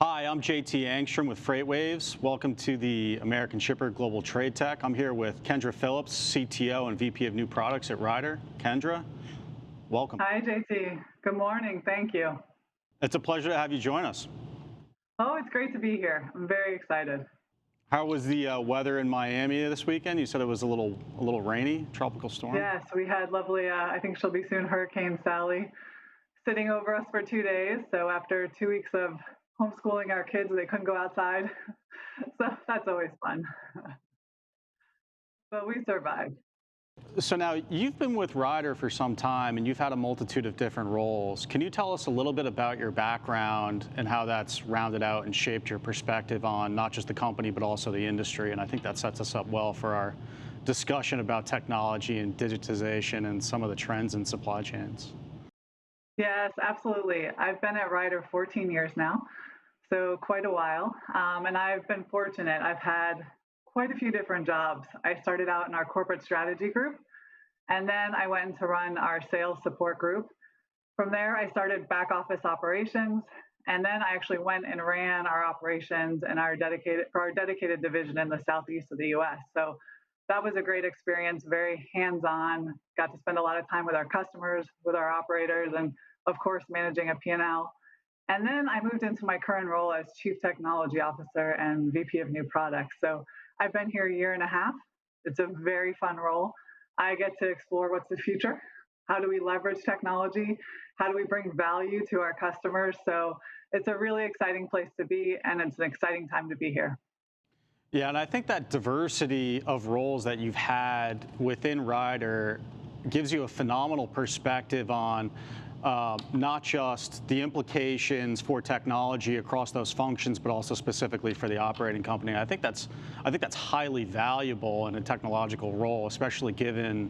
Hi, I'm JT Engstrom with FreightWaves. Welcome to the American Shipper Global Trade Tech. I'm here with Kendra Phillips, CTO and VP of New Products at Ryder. Kendra, welcome. Hi, JT. Good morning. Thank you. It's a pleasure to have you join us. Oh, it's great to be here. I'm very excited. How was the weather in Miami this weekend? You said it was a little rainy, tropical storm. Yes, we had lovely, I think she'll be soon, Hurricane Sally sitting over us for 2 days. So after 2 weeks of homeschooling our kids, they couldn't go outside. So that's always fun. But we survived. So now you've been with Ryder for some time and you've had a multitude of different roles. Can you tell us a little bit about your background and how that's rounded out and shaped your perspective on not just the company, but also the industry? And I think that sets us up well for our discussion about technology and digitization and some of the trends in supply chains. Yes, absolutely. I've been at Ryder 14 years now, so quite a while. And I've been fortunate. I've had quite a few different jobs. I started out in our corporate strategy group, and then I went to run our sales support group. From there, I started back office operations, and then I actually went and ran our operations and our dedicated division in the southeast of the U.S. So that was a great experience, very hands-on. Got to spend a lot of time with our customers, with our operators, and of course managing a P&L. And then I moved into my current role as Chief Technology Officer and VP of New Products. So I've been here a year and a half. It's a very fun role. I get to explore what's the future. How do we leverage technology? How do we bring value to our customers? So it's a really exciting place to be, and it's an exciting time to be here. Yeah, and I think that diversity of roles that you've had within Ryder gives you a phenomenal perspective on not just the implications for technology across those functions, but also specifically for the operating company. I think that's highly valuable in a technological role, especially given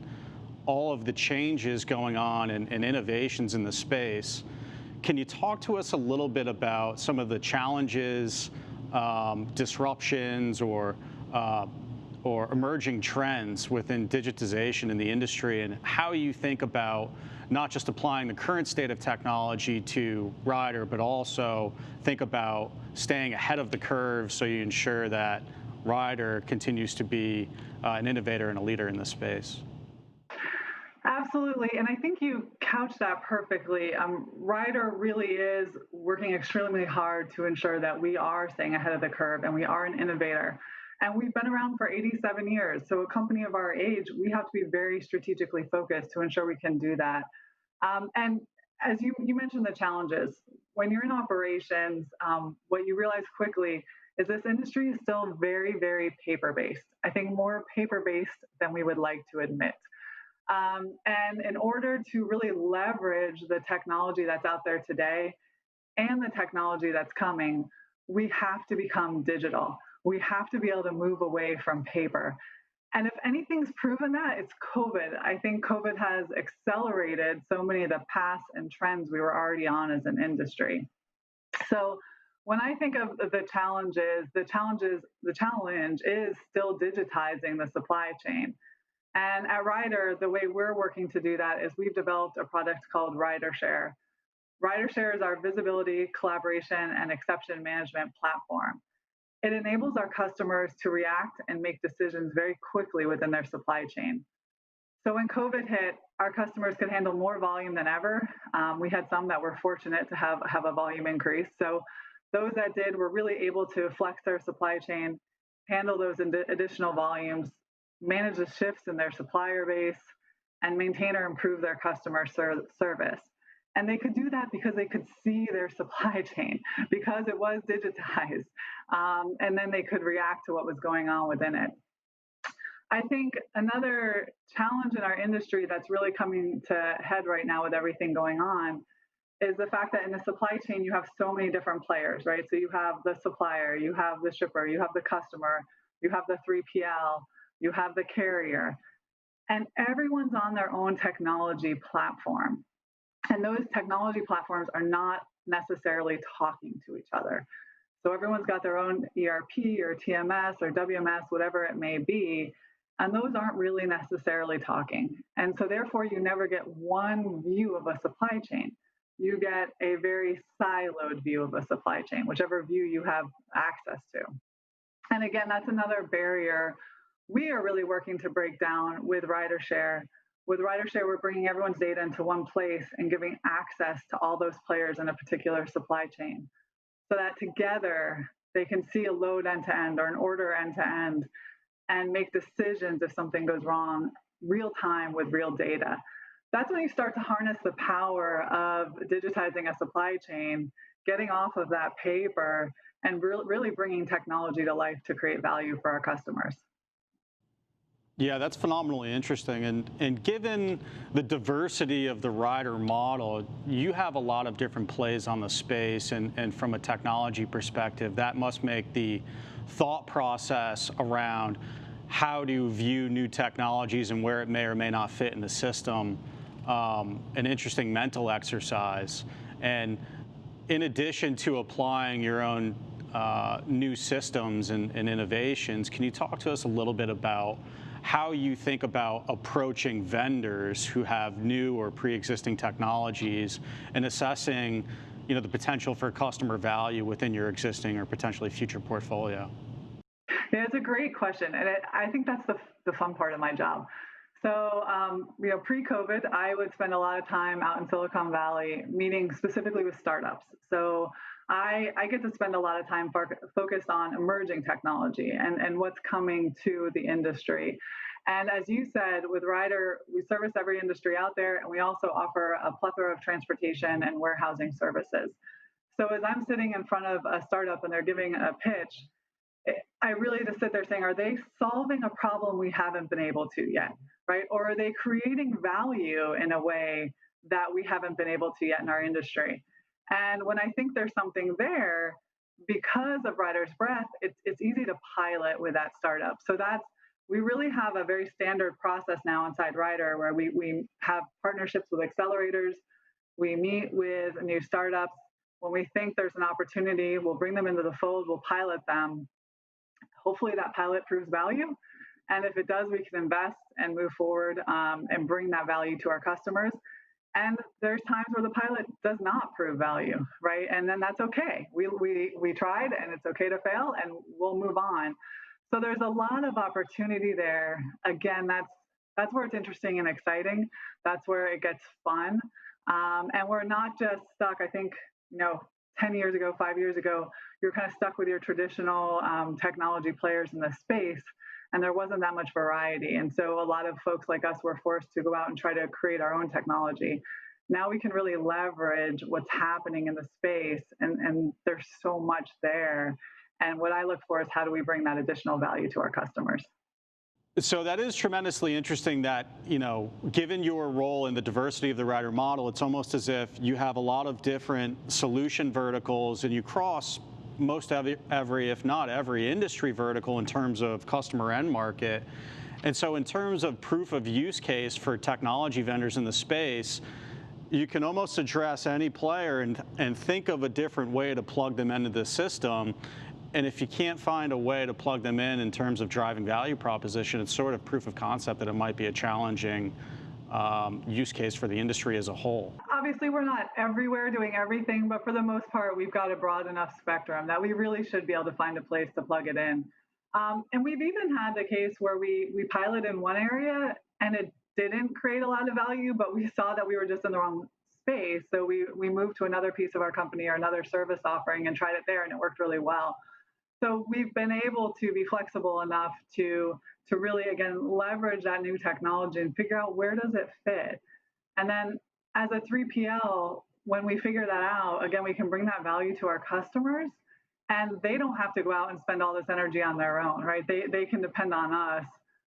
all of the changes going on and innovations in the space. Can you talk to us a little bit about some of the challenges, disruptions, or emerging trends within digitization in the industry, and how you think about not just applying the current state of technology to Ryder, but also think about staying ahead of the curve so you ensure that Ryder continues to be an innovator and a leader in this space? Absolutely, and I think you couched that perfectly. Ryder really is working extremely hard to ensure that we are staying ahead of the curve and we are an innovator. And we've been around for 87 years. So a company of our age, we have to be very strategically focused to ensure we can do that. And as you mentioned the challenges, when you're in operations, what you realize quickly is this industry is still very, very paper-based. I think more paper-based than we would like to admit. And in order to really leverage the technology that's out there today and the technology that's coming, we have to become digital. We have to be able to move away from paper. And if anything's proven that, it's COVID. I think COVID has accelerated so many of the paths and trends we were already on as an industry. So when I think of the challenges, the challenge is still digitizing the supply chain. And at Ryder, the way we're working to do that is we've developed a product called RyderShare. RyderShare is our visibility, collaboration, and exception management platform. It enables our customers to react and make decisions very quickly within their supply chain. So when COVID hit, our customers could handle more volume than ever. We had some that were fortunate to have a volume increase. So those that did were really able to flex their supply chain, handle those additional volumes, manage the shifts in their supplier base, and maintain or improve their customer service. And they could do that because they could see their supply chain, because it was digitized. And then they could react to what was going on within it. I think another challenge in our industry that's really coming to head right now with everything going on is the fact that in the supply chain, you have so many different players, right? So you have the supplier, you have the shipper, you have the customer, you have the 3PL, you have the carrier, and everyone's on their own technology platform. And those technology platforms are not necessarily talking to each other. So everyone's got their own ERP or TMS or WMS, whatever it may be, and those aren't really necessarily talking. And so therefore, you never get one view of a supply chain. you get a very siloed view of a supply chain, whichever view you have access to. And again, that's another barrier we are really working to break down with RyderShare. With RyderShare, we're bringing everyone's data into one place and giving access to all those players in a particular supply chain so that together they can see a load end to end or an order end to end and make decisions if something goes wrong real time with real data. That's when you start to harness the power of digitizing a supply chain, getting off of that paper, and really bringing technology to life to create value for our customers. Yeah, that's phenomenally interesting. And given the diversity of the rider model, you have a lot of different plays on the space. And from a technology perspective, that must make the thought process around how to view new technologies and where it may or may not fit in the system an interesting mental exercise. And in addition to applying your own new systems and innovations, can you talk to us a little bit about how you think about approaching vendors who have new or pre-existing technologies and assessing, the potential for customer value within your existing or potentially future portfolio? Yeah, it's a great question, and I think that's the fun part of my job. So, pre-COVID, I would spend a lot of time out in Silicon Valley meeting specifically with startups. So I get to spend a lot of time focused on emerging technology and what's coming to the industry. And as you said, with Ryder, we service every industry out there, and we also offer a plethora of transportation and warehousing services. So as I'm sitting in front of a startup and they're giving a pitch, I really just sit there saying, are they solving a problem we haven't been able to yet, right? Or are they creating value in a way that we haven't been able to yet in our industry? And when I think there's something there, because of Ryder's breadth, it's easy to pilot with that startup. So we really have a very standard process now inside Ryder where we have partnerships with accelerators. We meet with new startups. When we think there's an opportunity, we'll bring them into the fold, we'll pilot them. Hopefully that pilot proves value. And if it does, we can invest and move forward and bring that value to our customers. And there's times where the pilot does not prove value, right? And then that's okay. We tried, and it's okay to fail, and we'll move on. So there's a lot of opportunity there. Again, that's where it's interesting and exciting. That's where it gets fun. And we're not just stuck. I think 10 years ago, 5 years ago, you're kind of stuck with your traditional technology players in the space, and there wasn't that much variety. And so a lot of folks like us were forced to go out and try to create our own technology. Now we can really leverage what's happening in the space, and there's so much there. And what I look for is how do we bring that additional value to our customers? So that is tremendously interesting that, given your role in the diversity of the Ryder model, it's almost as if you have a lot of different solution verticals and you cross most every, if not every, industry vertical in terms of customer end market. And so in terms of proof of use case for technology vendors in the space, you can almost address any player and think of a different way to plug them into the system. And if you can't find a way to plug them in terms of driving value proposition, it's sort of proof of concept that it might be a challenging use case for the industry as a whole. Obviously, we're not everywhere doing everything, but for the most part, we've got a broad enough spectrum that we really should be able to find a place to plug it in. And we've even had the case where we pilot in one area and it didn't create a lot of value, but we saw that we were just in the wrong space. So we moved to another piece of our company or another service offering and tried it there, and it worked really well. So we've been able to be flexible enough to really, again, leverage that new technology and figure out where does it fit. And then as a 3PL, when we figure that out, again, we can bring that value to our customers, and they don't have to go out and spend all this energy on their own, right? They can depend on us.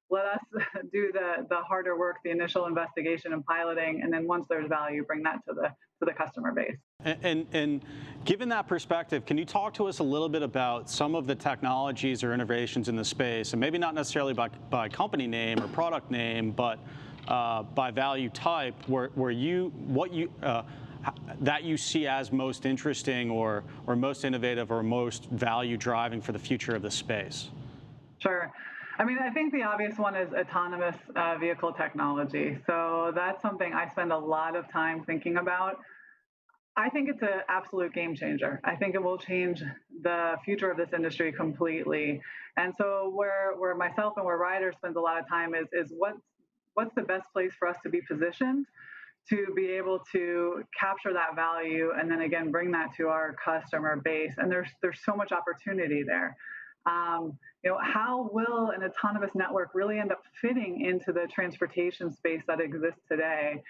Let us do the harder work, the initial investigation and piloting, and then once there's value, bring that to the customer base. And given that perspective, can you talk to us a little bit about some of the technologies or innovations in the space, and maybe not necessarily by company name or product name, but by value type, that you see as most interesting or most innovative or most value driving for the future of the space? Sure. I mean, I think the obvious one is autonomous vehicle technology. So that's something I spend a lot of time thinking about. I think it's an absolute game changer. I think it will change the future of this industry completely. And so where myself and where Ryder spends a lot of time is what's the best place for us to be positioned to be able to capture that value and then again bring that to our customer base. And there's so much opportunity there. How will an autonomous network really end up fitting into the transportation space that exists today?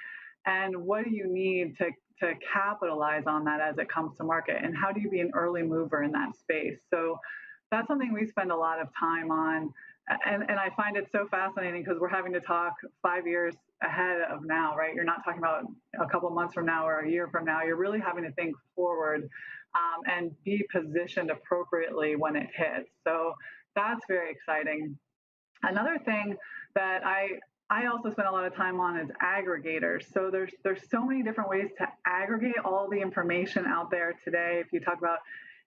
And what do you need to capitalize on that as it comes to market? And how do you be an early mover in that space? So that's something we spend a lot of time on. And I find it so fascinating because we're having to talk 5 years ahead of now, right? You're not talking about a couple of months from now or a year from now. You're really having to think forward and be positioned appropriately when it hits. So that's very exciting. Another thing that I also spend a lot of time on is aggregators. So there's so many different ways to aggregate all the information out there today. If you talk about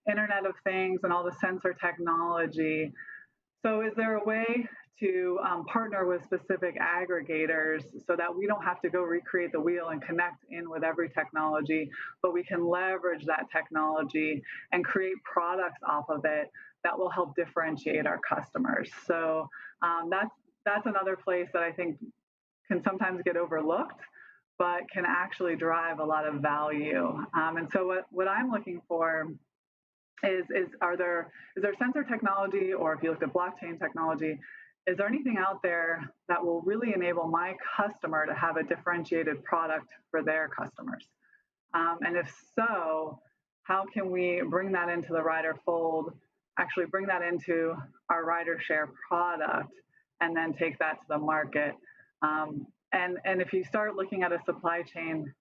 Internet of Things and all the sensor technology, so is there a way to partner with specific aggregators so that we don't have to go recreate the wheel and connect in with every technology, but we can leverage that technology and create products off of it that will help differentiate our customers? So that's another place that I think can sometimes get overlooked, but can actually drive a lot of value. And so what I'm looking for is there sensor technology, or if you look at blockchain technology, is there anything out there that will really enable my customer to have a differentiated product for their customers? And if so, how can we bring that into the Ryder fold, actually bring that into our Ryder Share product, and then take that to the market? And if you start looking at a supply chain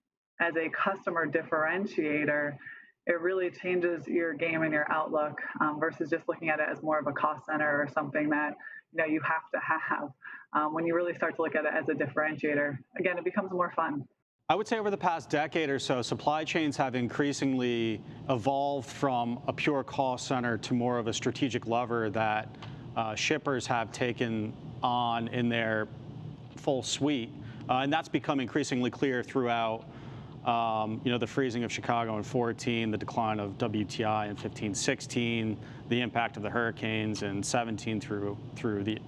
as a customer differentiator, it really changes your game and your outlook versus just looking at it as more of a cost center or something that you have to have. When you really start to look at it as a differentiator, again, it becomes more fun. I would say over the past decade or so, supply chains have increasingly evolved from a pure cost center to more of a strategic lever that shippers have taken on in their full suite. And that's become increasingly clear throughout the freezing of Chicago in 14, the decline of WTI in 15, 16, the impact of the hurricanes in 17 through the,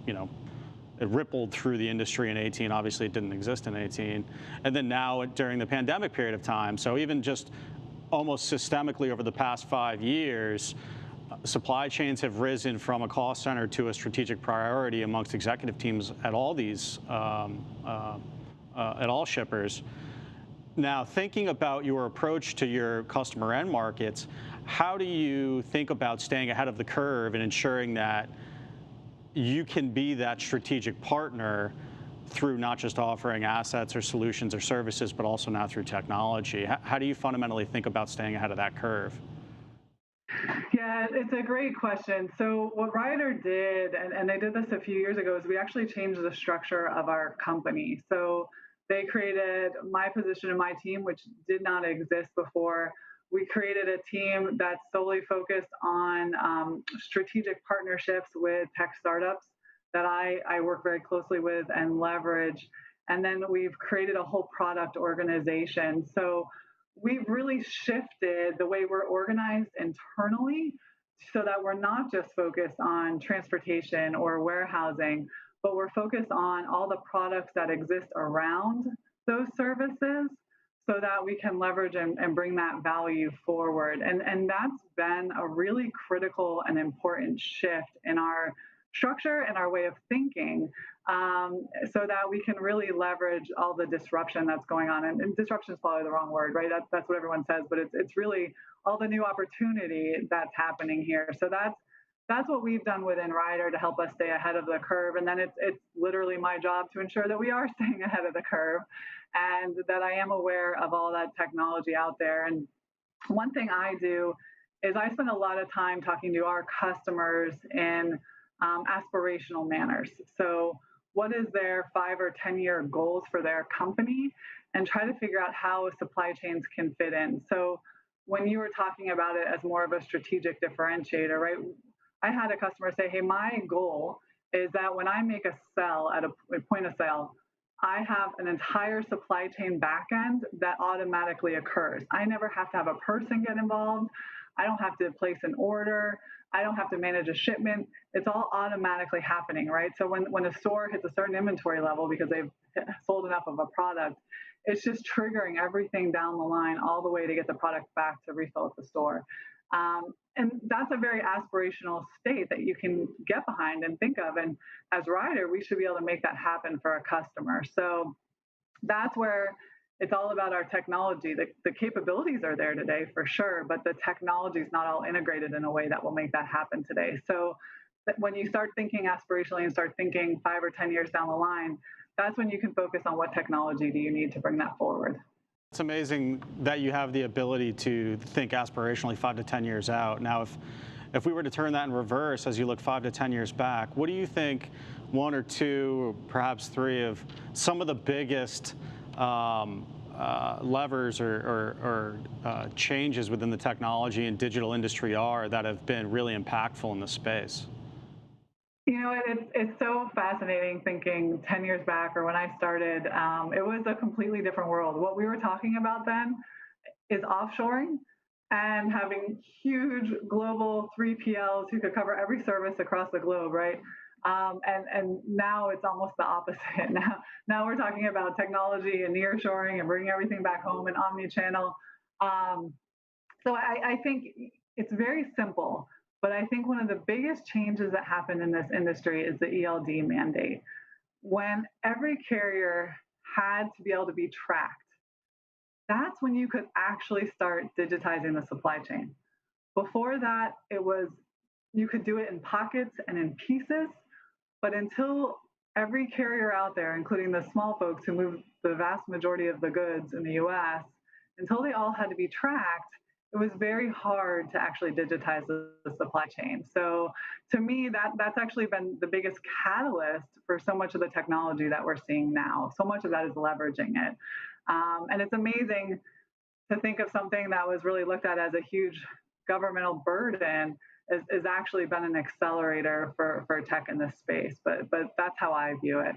it rippled through the industry in 18. Obviously, it didn't exist in 18. And then now during the pandemic period of time. So even just almost systemically over the past 5 years, supply chains have risen from a cost center to a strategic priority amongst executive teams at all these, at all shippers. Now, thinking about your approach to your customer end markets, how do you think about staying ahead of the curve and ensuring that you can be that strategic partner through not just offering assets or solutions or services, but also now through technology? How do you fundamentally think about staying ahead of that curve? Yeah, it's a great question. So what Ryder did, and they did this a few years ago, is we actually changed the structure of our company. So they created my position in my team, which did not exist before. We created a team that's solely focused on strategic partnerships with tech startups that I work very closely with and leverage. And then we've created a whole product organization. So we've really shifted the way we're organized internally so that we're not just focused on transportation or warehousing, but we're focused on all the products that exist around those services so that we can leverage and bring that value forward. And that's been a really critical and important shift in our structure and our way of thinking, so that we can really leverage all the disruption that's going on. And disruption is probably the wrong word, right? That's what everyone says, but it's really all the new opportunity that's happening here. So that's what we've done within Ryder to help us stay ahead of the curve. And then it's literally my job to ensure that we are staying ahead of the curve and that I am aware of all that technology out there. And one thing I do is I spend a lot of time talking to our customers in aspirational manners. So what is their 5 or 10-year goals for their company, and try to figure out how supply chains can fit in. So when you were talking about it as more of a strategic differentiator, right? I had a customer say, hey, my goal is that when I make a sell at a point of sale, I have an entire supply chain backend that automatically occurs. I never have to have a person get involved. I don't have to place an order. I don't have to manage a shipment. It's all automatically happening, right? So when a store hits a certain inventory level because they've sold enough of a product, it's just triggering everything down the line all the way to get the product back to refill at the store. And that's a very aspirational state that you can get behind and think of. And as Ryder, we should be able to make that happen for a customer. So that's where it's all about our technology. The capabilities are there today for sure, but the technology is not all integrated in a way that will make that happen today. So when you start thinking aspirationally and start thinking 5 or 10 years down the line, that's when you can focus on what technology do you need to bring that forward. It's amazing that you have the ability to think aspirationally 5 to 10 years out. Now, if we were to turn that in reverse as you look 5 to 10 years back, what do you think one or two, or perhaps three of some of the biggest levers or changes within the technology and digital industry are that have been really impactful in this space? You know, it's so fascinating thinking 10 years back or when I started, it was a completely different world. What we were talking about then is offshoring and having huge global 3PLs who could cover every service across the globe, right? And now it's almost the opposite. Now we're talking about technology and nearshoring and bringing everything back home and omni-channel. So I think it's very simple, but I think one of the biggest changes that happened in this industry is the ELD mandate. When every carrier had to be able to be tracked, that's when you could actually start digitizing the supply chain. Before that, it was you could do it in pockets and in pieces, but until every carrier out there, including the small folks who move the vast majority of the goods in the US, until they all had to be tracked, it was very hard to actually digitize the supply chain. So to me, that's actually been the biggest catalyst for so much of the technology that we're seeing now. So much of that is leveraging it. And it's amazing to think of something that was really looked at as a huge governmental burden is actually been an accelerator for tech in this space. But that's how I view it.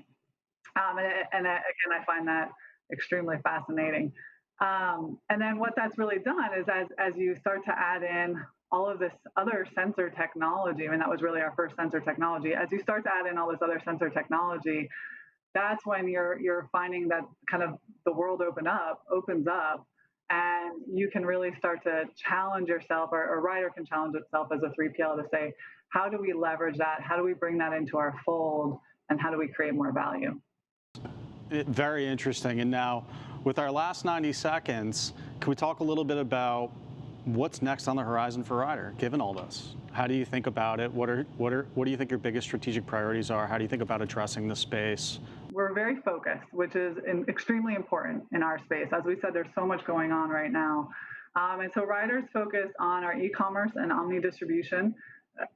And again, I find that extremely fascinating. And then what that's really done is as you start to add in all of this other sensor technology, I mean, that was really our first sensor technology. As you start to add in all this other sensor technology, that's when you're finding that kind of the world opens up, and you can really start to challenge yourself, or Ryder can challenge itself as a 3PL to say, how do we leverage that? How do we bring that into our fold? And how do we create more value? Very interesting. And now, with our last 90 seconds, can we talk a little bit about what's next on the horizon for Ryder, given all this? How do you think about it? What do you think your biggest strategic priorities are? How do you think about addressing the space? We're very focused, which is extremely important in our space. As we said, there's so much going on right now. And so Ryder's focused on our e-commerce and omni distribution,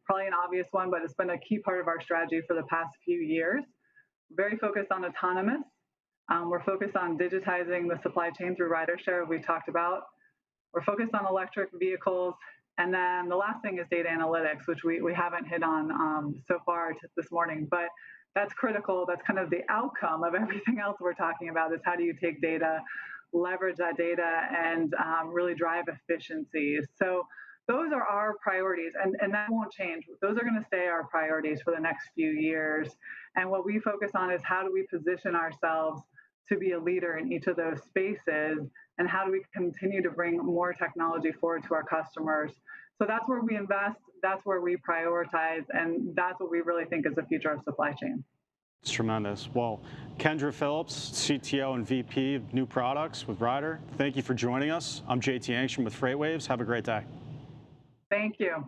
probably an obvious one, but it's been a key part of our strategy for the past few years. Very focused on autonomous. We're focused on digitizing the supply chain through RyderShare, we talked about. We're focused on electric vehicles. And then the last thing is data analytics, which we haven't hit on so far this morning, but that's critical. That's kind of the outcome of everything else we're talking about is how do you take data, leverage that data, and really drive efficiencies. So those are our priorities, and that won't change. Those are going to stay our priorities for the next few years. And what we focus on is how do we position ourselves to be a leader in each of those spaces, and how do we continue to bring more technology forward to our customers. So that's where we invest, that's where we prioritize, and that's what we really think is the future of supply chain. It's tremendous. Well, Kendra Phillips, CTO and VP of New Products with Ryder, thank you for joining us. I'm JT Engstrom with FreightWaves. Have a great day. Thank you.